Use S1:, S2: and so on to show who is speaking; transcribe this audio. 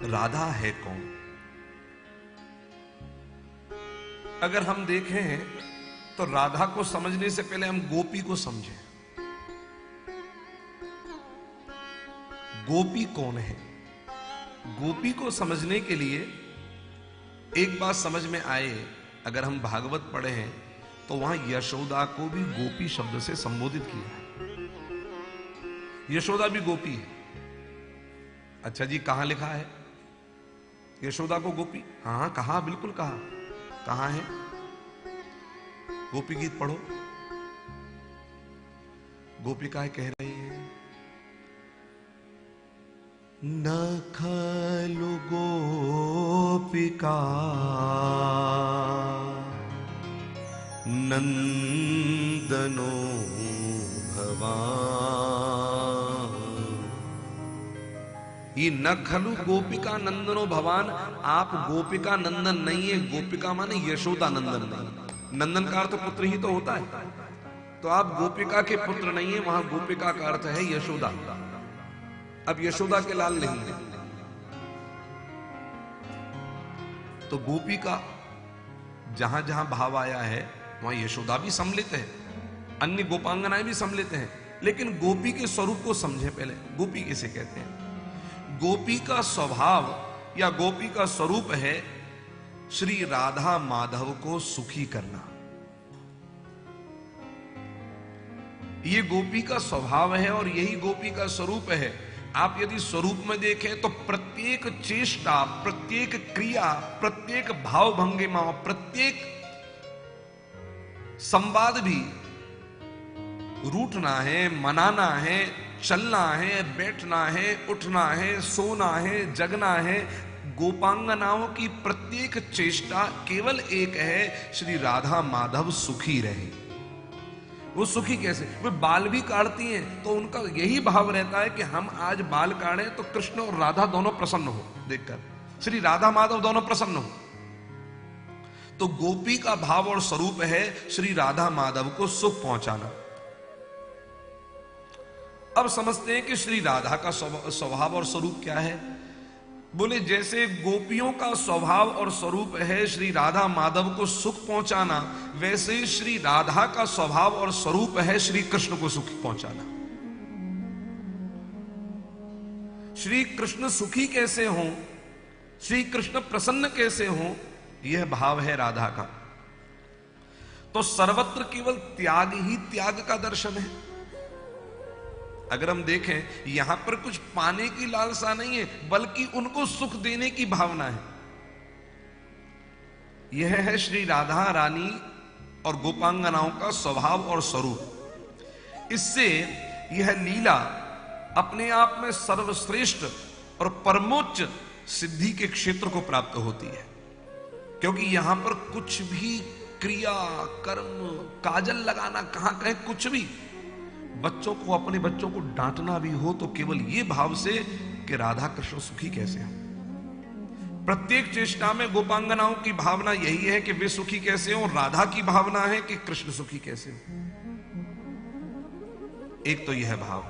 S1: राधा है कौन? अगर हम देखें तो राधा को समझने से पहले हम गोपी को समझें। गोपी कौन है? गोपी को समझने के लिए एक बात समझ में आए, अगर हम भागवत पढ़े हैं तो वहां यशोदा को भी गोपी शब्द से संबोधित किया है। यशोदा भी गोपी है। अच्छा जी, कहां लिखा है यशोदा को गोपी? हाँ कहा, बिल्कुल कहा। कहां है? गोपी गीत पढ़ो। गोपिकाएं कह रही हैं, न खलु गोपिका नंदनो भवान। ये न खलु गोपिका नंदनो भवान, आप गोपिका नंदन नहीं है। गोपिका माने यशोदा नंदन नहीं। नंदन का अर्थ पुत्र ही तो होता है, तो आप गोपिका के पुत्र नहीं है। वहां गोपिका का अर्थ है यशोदा। अब यशोदा के लाल नहीं है, तो गोपी का जहां जहां भाव आया है वहां यशोदा भी सम्मिलित है, अन्य गोपांगनाएं भी सम्मिलित हैं। लेकिन गोपी के स्वरूप को समझे पहले। गोपी किसे कहते हैं? गोपी का स्वभाव या गोपी का स्वरूप है श्री राधा माधव को सुखी करना। ये गोपी का स्वभाव है और यही गोपी का स्वरूप है। आप यदि स्वरूप में देखें तो प्रत्येक चेष्टा, प्रत्येक क्रिया, प्रत्येक भाव भंगिमा, प्रत्येक संवाद भी रूठना है, मनाना है, चलना है, बैठना है, उठना है, सोना है, जगना है। गोपांगनाओं की प्रत्येक चेष्टा केवल एक है, श्री राधा माधव सुखी रहे। वो सुखी कैसे? वे बाल भी काटती हैं तो उनका यही भाव रहता है कि हम आज बाल काटें तो कृष्ण और राधा दोनों प्रसन्न हो देखकर, श्री राधा माधव दोनों प्रसन्न हो। तो गोपी का भाव और स्वरूप है श्री राधा माधव को सुख पहुंचाना। अब समझते हैं कि श्री राधा का स्वभाव और स्वरूप क्या है। बोले जैसे गोपियों का स्वभाव और स्वरूप है श्री राधा माधव को सुख पहुंचाना, वैसे ही श्री राधा का स्वभाव और स्वरूप है श्री कृष्ण को सुख पहुंचाना। श्री कृष्ण सुखी कैसे हों, श्री कृष्ण प्रसन्न कैसे हों, यह भाव है राधा का। तो सर्वत्र केवल त्याग ही त्याग का दर्शन है। अगर हम देखें यहां पर कुछ पाने की लालसा नहीं है, बल्कि उनको सुख देने की भावना है। यह है श्री राधा रानी और गोपांगनाओं का स्वभाव और स्वरूप। इससे यह लीला अपने आप में सर्वश्रेष्ठ और परमोच्च सिद्धि के क्षेत्र को प्राप्त होती है, क्योंकि यहां पर कुछ भी क्रिया, कर्म, काजल लगाना कहां कहे, कुछ भी। बच्चों को, अपने बच्चों को डांटना भी हो तो केवल ये भाव से कि राधा कृष्ण सुखी कैसे हो। प्रत्येक चेष्टा में गोपांगनाओं की भावना यही है कि वे सुखी कैसे हो, राधा की भावना है कि कृष्ण सुखी कैसे हो। एक तो यह भाव।